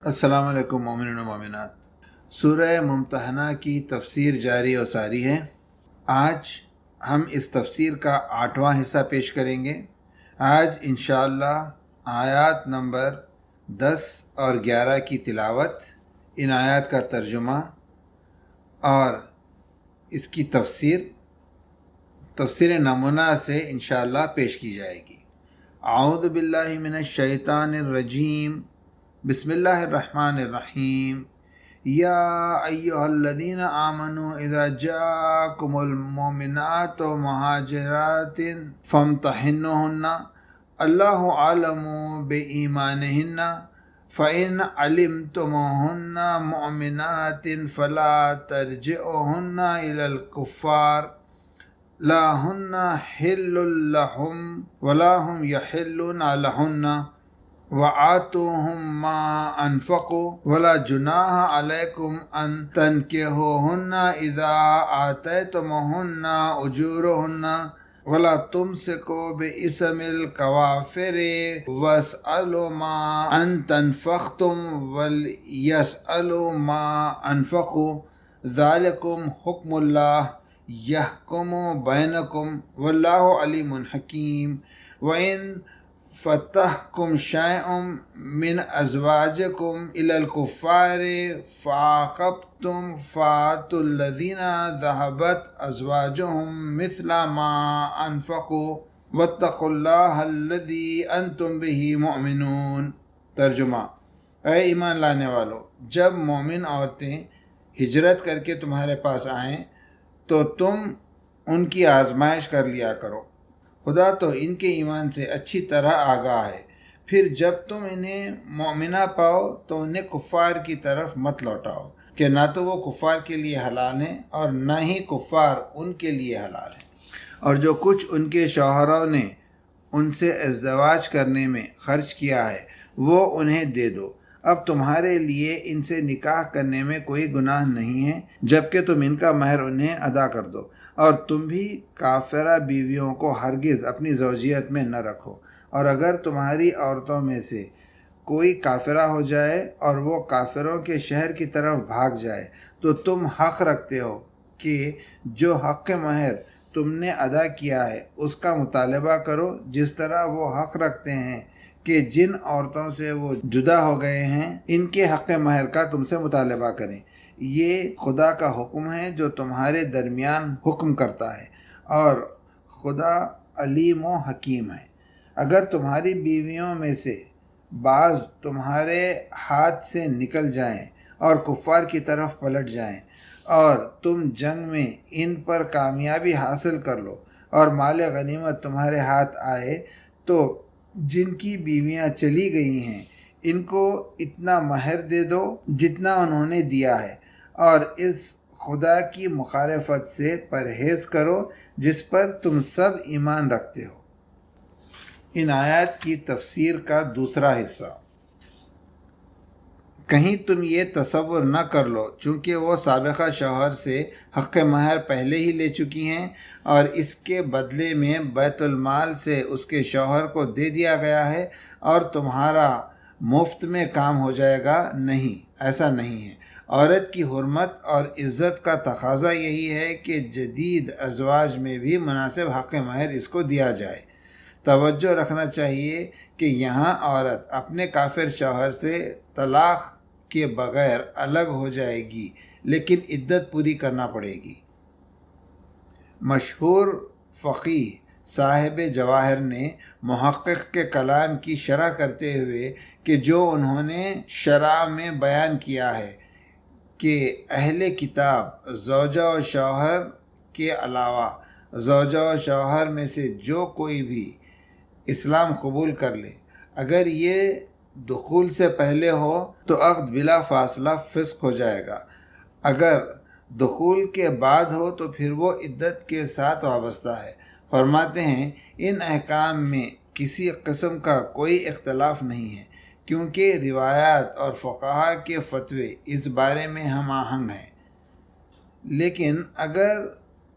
السلام علیکم مومنین و مومنات۔ سورہ ممتحنہ کی تفسیر جاری و ساری ہے۔ آج ہم اس تفسیر کا 8واں حصہ پیش کریں گے۔ آج انشاءاللہ آیات نمبر 10 اور 11 کی تلاوت، ان آیات کا ترجمہ اور اس کی تفسیر نمونہ سے انشاءاللہ پیش کی جائے گی۔ اعوذ باللہ من الشیطان الرجیم، بسم اللہ الرحمن الرحیم۔ یا ایہا الذین آمنوا اذا جاءکم المؤمنات مہاجرات فامتحنوہن اللہ عالم بإیمانہن فإن علمتموہن مؤمنات فلا ترجعوہن الی الکفار لا ہن حل لہم ولا ہم یحلون لہن وآتوہم ما انفقوا ولا جناح علیکم ان تنکحوہن اذا آتیتموہن اجورہن ولا تمسکوا باسم الکوافر واسألوا ما انفقتم ولیسألوا ما انفقوا ذالکم حکم اللہ یحکم بینکم واللہ علیم حکیم۔ وَإِن فَتَحْكُمْ شَيْءٌ مِّنْ أَزْوَاجِكُمْ إِلَى الْكُفَّارِ فَعَاقَبْتُمْ فَآتُوا الَّذِينَ ذَهَبَتْ أَزْوَاجُهُمْ مِثْلَ مَا أَنفَقُوا وَاتَّقُوا اللَّهَ الَّذِي أَنْتُمْ بِهِ مُؤْمِنُونَ۔ ترجمہ: اے ایمان لانے والو، جب مومن عورتیں ہجرت کر کے تمہارے پاس آئیں تو تم ان کی آزمائش کر لیا کرو۔ خدا تو ان کے ایمان سے اچھی طرح آگاہ ہے۔ پھر جب تم انہیں مومنہ پاؤ تو انہیں کفار کی طرف مت لوٹاؤ کہ نہ تو وہ کفار کے لیے حلال ہیں اور نہ ہی کفار ان کے لیے حلال ہیں، اور جو کچھ ان کے شوہروں نے ان سے ازدواج کرنے میں خرچ کیا ہے وہ انہیں دے دو۔ اب تمہارے لیے ان سے نکاح کرنے میں کوئی گناہ نہیں ہے جبکہ تم ان کا مہر انہیں ادا کر دو، اور تم بھی کافرہ بیویوں کو ہرگز اپنی زوجیت میں نہ رکھو، اور اگر تمہاری عورتوں میں سے کوئی کافرہ ہو جائے اور وہ کافروں کے شہر کی طرف بھاگ جائے تو تم حق رکھتے ہو کہ جو حق مہر تم نے ادا کیا ہے اس کا مطالبہ کرو، جس طرح وہ حق رکھتے ہیں کہ جن عورتوں سے وہ جدا ہو گئے ہیں ان کے حق مہر کا تم سے مطالبہ کریں۔ یہ خدا کا حکم ہے جو تمہارے درمیان حکم کرتا ہے، اور خدا علیم و حکیم ہے۔ اگر تمہاری بیویوں میں سے بعض تمہارے ہاتھ سے نکل جائیں اور کفار کی طرف پلٹ جائیں اور تم جنگ میں ان پر کامیابی حاصل کر لو اور مال غنیمت تمہارے ہاتھ آئے تو جن کی بیویاں چلی گئی ہیں ان کو اتنا مہر دے دو جتنا انہوں نے دیا ہے، اور اس خدا کی مخالفت سے پرہیز کرو جس پر تم سب ایمان رکھتے ہو۔ ان آیات کی تفسیر کا دوسرا حصہ۔ کہیں تم یہ تصور نہ کر لو چونکہ وہ سابقہ شوہر سے حق مہر پہلے ہی لے چکی ہیں اور اس کے بدلے میں بیت المال سے اس کے شوہر کو دے دیا گیا ہے اور تمہارا مفت میں کام ہو جائے گا۔ نہیں، ایسا نہیں ہے۔ عورت کی حرمت اور عزت کا تقاضا یہی ہے کہ جدید ازواج میں بھی مناسب حق مہر اس کو دیا جائے۔ توجہ رکھنا چاہیے کہ یہاں عورت اپنے کافر شوہر سے طلاق کے بغیر الگ ہو جائے گی لیکن عدت پوری کرنا پڑے گی۔ مشہور فقیہ صاحب جواہر نے محقق کے کلام کی شرح کرتے ہوئے کہ جو انہوں نے شرح میں بیان کیا ہے کہ اہل کتاب زوجہ و شوہر کے علاوہ زوجہ و شوہر میں سے جو کوئی بھی اسلام قبول کر لے، اگر یہ دخول سے پہلے ہو تو عقد بلا فاصلہ فسخ ہو جائے گا، اگر دخول کے بعد ہو تو پھر وہ عدت کے ساتھ وابستہ ہے۔ فرماتے ہیں ان احکام میں کسی قسم کا کوئی اختلاف نہیں ہے کیونکہ روایات اور فقہا کے فتوے اس بارے میں ہم آہنگ ہیں، لیکن اگر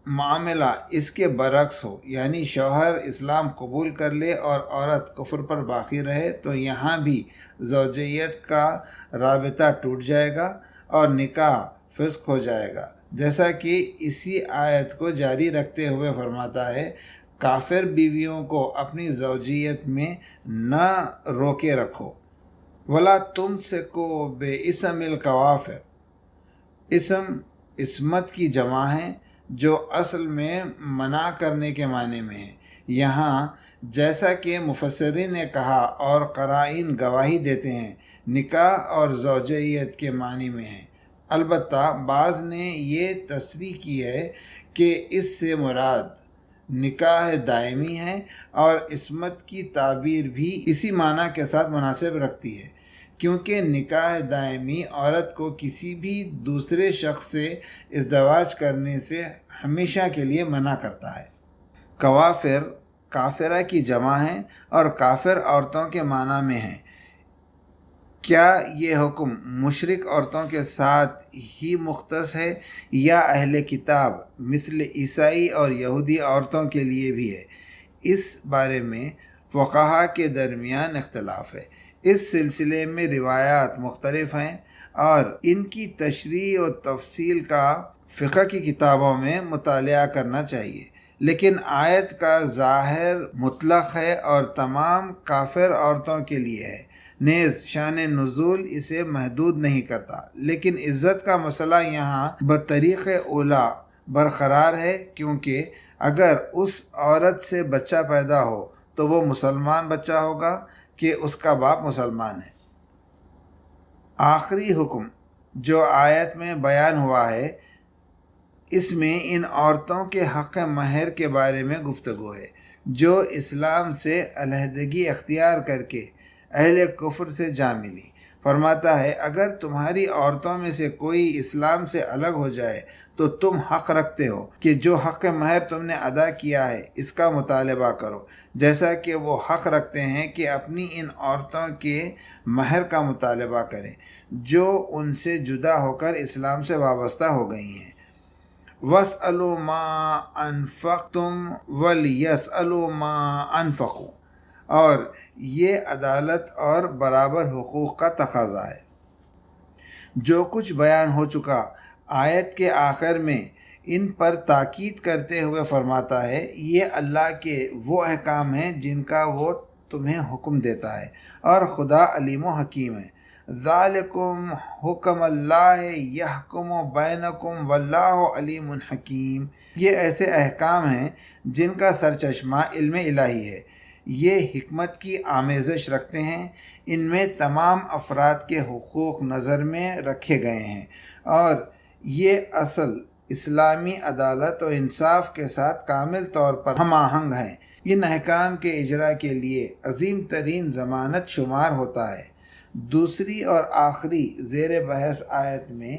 معاملہ اس کے برعکس ہو، یعنی شوہر اسلام قبول کر لے اور عورت کفر پر باقی رہے، تو یہاں بھی زوجیت کا رابطہ ٹوٹ جائے گا اور نکاح فسخ ہو جائے گا، جیسا کہ اسی آیت کو جاری رکھتے ہوئے فرماتا ہے، کافر بیویوں کو اپنی زوجیت میں نہ روکے رکھو۔ وَلَا تُمْسِكُوا بِإِسْمِ الْكَوَافِرِ، اسم عصمت کی جمع ہے جو اصل میں منع کرنے کے معنی میں ہے۔ یہاں جیسا کہ مفسرین نے کہا اور قرائن گواہی دیتے ہیں، نکاح اور زوجیت کے معنی میں ہے۔ البتہ بعض نے یہ تصریح کی ہے کہ اس سے مراد نکاح دائمی ہے، اور عصمت کی تعبیر بھی اسی معنی کے ساتھ مناسب رکھتی ہے، کیونکہ نکاح دائمی عورت کو کسی بھی دوسرے شخص سے ازدواج کرنے سے ہمیشہ کے لیے منع کرتا ہے۔ کوافر کافرہ کی جمع ہے اور کافر عورتوں کے معنی میں ہے۔ کیا یہ حکم مشرک عورتوں کے ساتھ ہی مختص ہے یا اہل کتاب مثل عیسائی اور یہودی عورتوں کے لیے بھی ہے؟ اس بارے میں فقہا کے درمیان اختلاف ہے۔ اس سلسلے میں روایات مختلف ہیں اور ان کی تشریح و تفصیل کا فقہ کی کتابوں میں مطالعہ کرنا چاہیے، لیکن آیت کا ظاہر مطلق ہے اور تمام کافر عورتوں کے لیے ہے، نیز شان نزول اسے محدود نہیں کرتا، لیکن عزت کا مسئلہ یہاں بطریق اولا برقرار ہے، کیونکہ اگر اس عورت سے بچہ پیدا ہو تو وہ مسلمان بچہ ہوگا کہ اس کا باپ مسلمان ہے۔ آخری حکم جو آیت میں بیان ہوا ہے، اس میں ان عورتوں کے حق مہر کے بارے میں گفتگو ہے جو اسلام سے علیحدگی اختیار کر کے اہل کفر سے جا ملی۔ فرماتا ہے، اگر تمہاری عورتوں میں سے کوئی اسلام سے الگ ہو جائے تو تم حق رکھتے ہو کہ جو حق مہر تم نے ادا کیا ہے اس کا مطالبہ کرو، جیسا کہ وہ حق رکھتے ہیں کہ اپنی ان عورتوں کے مہر کا مطالبہ کریں جو ان سے جدا ہو کر اسلام سے وابستہ ہو گئی ہیں۔ وَاسْأَلُوا مَا أَنفَقْتُمْ وَلْيَسْأَلُوا مَا أَنفَقُوا، اور یہ عدالت اور برابر حقوق کا تقاضا ہے۔ جو کچھ بیان ہو چکا، آیت کے آخر میں ان پر تاکید کرتے ہوئے فرماتا ہے، یہ اللہ کے وہ احکام ہیں جن کا وہ تمہیں حکم دیتا ہے، اور خدا علیم و حکیم ہے۔ ذالکم حکم اللہ یحکم بینکم واللہ علیم حکیم، یہ ایسے احکام ہیں جن کا سرچشمہ علم الہی ہے، یہ حکمت کی آمیزش رکھتے ہیں، ان میں تمام افراد کے حقوق نظر میں رکھے گئے ہیں، اور یہ اصل اسلامی عدالت و انصاف کے ساتھ کامل طور پر ہم آہنگ ہیں۔ ان احکام کے اجرا کے لیے عظیم ترین ضمانت شمار ہوتا ہے۔ دوسری اور آخری زیر بحث آیت میں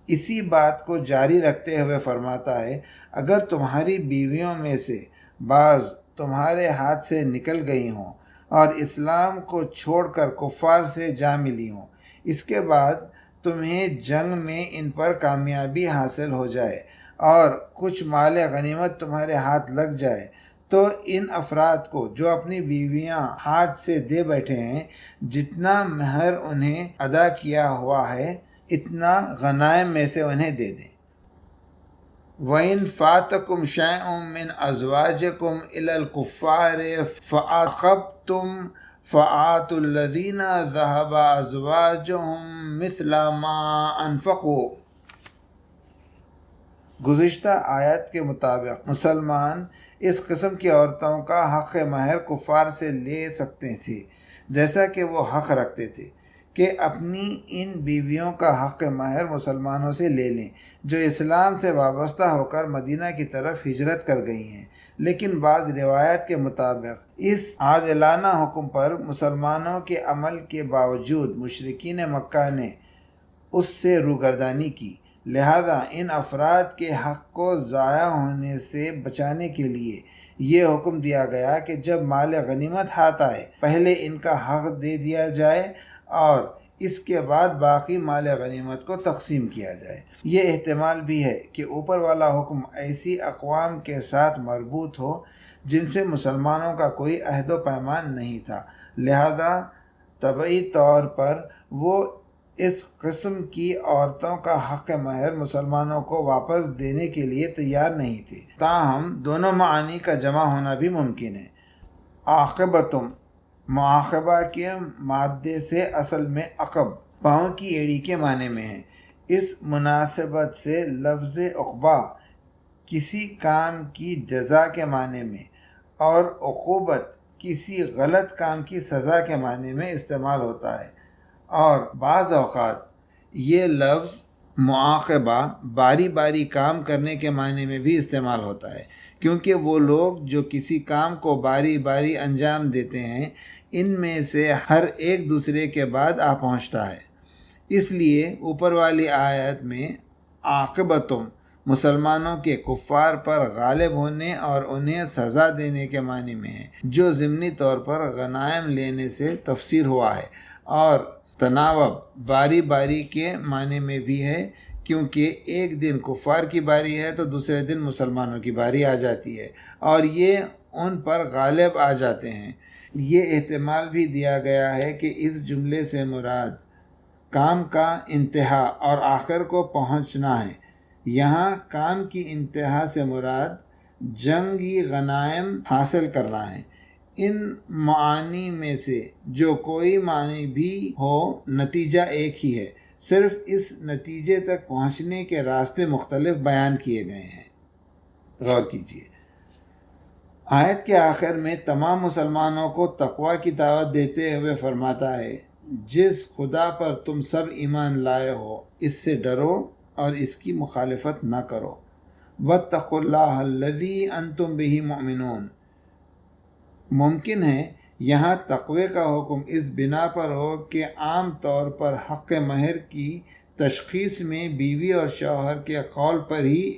اسی بات کو جاری رکھتے ہوئے فرماتا ہے، اگر تمہاری بیویوں میں سے بعض تمہارے ہاتھ سے نکل گئی ہوں اور اسلام کو چھوڑ کر کفار سے جا ملی ہوں، اس کے بعد تمہیں جنگ میں ان پر کامیابی حاصل ہو جائے اور کچھ مال غنیمت تمہارے ہاتھ لگ جائے، تو ان افراد کو جو اپنی بیویاں ہاتھ سے دے بیٹھے ہیں، جتنا مہر انہیں ادا کیا ہوا ہے اتنا غنائم میں سے انہیں دے دیں۔ وَإِن فَاتَكُمْ شَيْءٌ مِّنْ أَزْوَاجِكُمْ إِلَى الْكُفَّارِ فَعَاقَبْتُمْ فَآتُوا الَّذِينَ ذَهَبَ أَزْوَاجُهُمْ مِثْلَ مَا أَنفَقُوا۔ گزشتہ آیت کے مطابق مسلمان اس قسم کی عورتوں کا حق مہر کفار سے لے سکتے تھے، جیسا کہ وہ حق رکھتے تھے کہ اپنی ان بیویوں کا حق مہر مسلمانوں سے لے لیں جو اسلام سے وابستہ ہو کر مدینہ کی طرف ہجرت کر گئی ہیں۔ لیکن بعض روایات کے مطابق اس عادلانہ حکم پر مسلمانوں کے عمل کے باوجود مشرکین مکہ نے اس سے روگردانی کی، لہذا ان افراد کے حق کو ضائع ہونے سے بچانے کے لیے یہ حکم دیا گیا کہ جب مال غنیمت ہاتھ آئے پہلے ان کا حق دے دیا جائے اور اس کے بعد باقی مال غنیمت کو تقسیم کیا جائے۔ یہ احتمال بھی ہے کہ اوپر والا حکم ایسی اقوام کے ساتھ مربوط ہو جن سے مسلمانوں کا کوئی عہد و پیمان نہیں تھا، لہذا طبعی طور پر وہ اس قسم کی عورتوں کا حق مہر مسلمانوں کو واپس دینے کے لیے تیار نہیں تھے۔ تاہم دونوں معانی کا جمع ہونا بھی ممکن ہے۔ عاقبتم معاقبہ کے مادے سے اصل میں عقب پاؤں کی ایڑی کے معنی میں ہے۔ اس مناسبت سے لفظ عقبہ کسی کام کی جزا کے معنی میں اور عقوبت کسی غلط کام کی سزا کے معنی میں استعمال ہوتا ہے، اور بعض اوقات یہ لفظ معاقبہ باری باری کام کرنے کے معنی میں بھی استعمال ہوتا ہے، کیونکہ وہ لوگ جو کسی کام کو باری باری انجام دیتے ہیں ان میں سے ہر ایک دوسرے کے بعد آ پہنچتا ہے۔ اس لیے اوپر والی آیت میں عاقبتم مسلمانوں کے کفار پر غالب ہونے اور انہیں سزا دینے کے معنی میں ہے، جو ضمنی طور پر غنائم لینے سے تفسیر ہوا ہے، اور تناوب باری باری کے معنی میں بھی ہے، کیونکہ ایک دن کفار کی باری ہے تو دوسرے دن مسلمانوں کی باری آ جاتی ہے اور یہ ان پر غالب آ جاتے ہیں۔ یہ احتمال بھی دیا گیا ہے کہ اس جملے سے مراد کام کا انتہا اور آخر کو پہنچنا ہے۔ یہاں کام کی انتہا سے مراد جنگی غنائم حاصل کرنا ہے۔ ان معانی میں سے جو کوئی معنی بھی ہو نتیجہ ایک ہی ہے، صرف اس نتیجے تک پہنچنے کے راستے مختلف بیان کیے گئے ہیں۔ غور کیجیے، آیت کے آخر میں تمام مسلمانوں کو تقوی کی دعوت دیتے ہوئے فرماتا ہے، جس خدا پر تم سب ایمان لائے ہو اس سے ڈرو اور اس کی مخالفت نہ کرو۔ واتقوا اللہ الذی انتم بہ مؤمنون۔ ممکن ہے یہاں تقوی کا حکم اس بنا پر ہو کہ عام طور پر حق مہر کی تشخیص میں بیوی اور شوہر کے قول پر ہی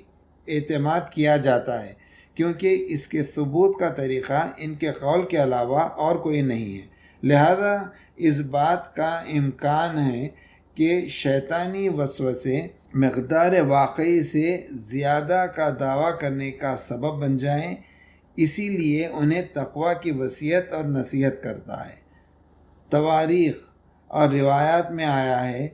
اعتماد کیا جاتا ہے، کیونکہ اس کے ثبوت کا طریقہ ان کے قول کے علاوہ اور کوئی نہیں ہے۔ لہذا اس بات کا امکان ہے کہ شیطانی وسوسے مقدار واقعی سے زیادہ کا دعویٰ کرنے کا سبب بن جائیں، اسی لیے انہیں تقوی کی وصیت اور نصیحت کرتا ہے۔ تواریخ اور روایات میں آیا ہے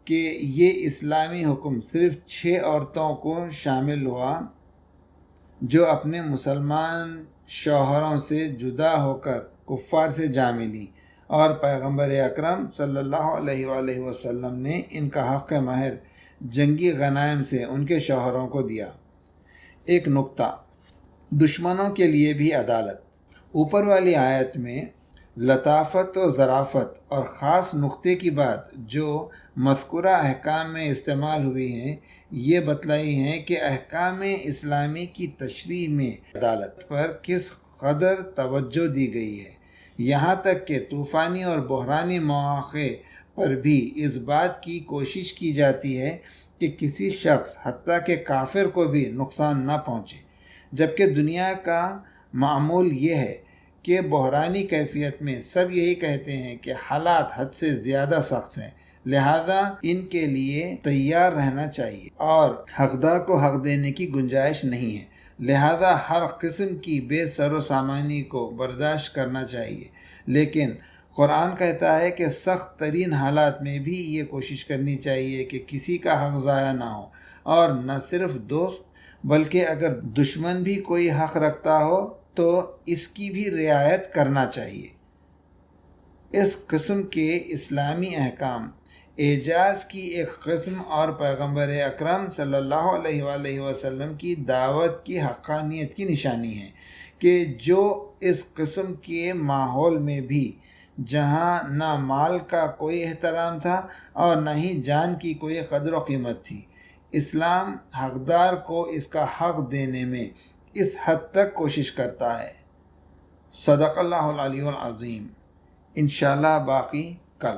کہ یہ اسلامی حکم صرف 6 عورتوں کو شامل ہوا جو اپنے مسلمان شوہروں سے جدا ہو کر کفار سے جا ملی، اور پیغمبر اکرم صلی اللہ علیہ وآلہ وسلم نے ان کا حق مہر جنگی غنائم سے ان کے شوہروں کو دیا۔ ایک نکتہ، دشمنوں کے لیے بھی عدالت۔ اوپر والی آیت میں لطافت و ظرافت اور خاص نقطے کی بات جو مذکورہ احکام میں استعمال ہوئی ہیں یہ بتلائی ہیں کہ احکام اسلامی کی تشریح میں عدالت پر کس قدر توجہ دی گئی ہے، یہاں تک کہ طوفانی اور بحرانی مواقع پر بھی اس بات کی کوشش کی جاتی ہے کہ کسی شخص حتیٰ کہ کافر کو بھی نقصان نہ پہنچے، جبکہ دنیا کا معمول یہ ہے کہ بحرانی کیفیت میں سب یہی کہتے ہیں کہ حالات حد سے زیادہ سخت ہیں، لہذا ان کے لیے تیار رہنا چاہیے اور حقدار کو حق دینے کی گنجائش نہیں ہے، لہذا ہر قسم کی بے سر و سامانی کو برداشت کرنا چاہیے۔ لیکن قرآن کہتا ہے کہ سخت ترین حالات میں بھی یہ کوشش کرنی چاہیے کہ کسی کا حق ضائع نہ ہو، اور نہ صرف دوست بلکہ اگر دشمن بھی کوئی حق رکھتا ہو تو اس کی بھی رعایت کرنا چاہیے۔ اس قسم کے اسلامی احکام اعجاز کی ایک قسم اور پیغمبر اکرم صلی اللہ علیہ وآلہ وسلم کی دعوت کی حقانیت کی نشانی ہے کہ جو اس قسم کے ماحول میں بھی جہاں نہ مال کا کوئی احترام تھا اور نہ ہی جان کی کوئی قدر و قیمت تھی، اسلام حقدار کو اس کا حق دینے میں اس حد تک کوشش کرتا ہے۔ صدق اللہ العلی العظیم۔ انشاءاللہ باقی کل۔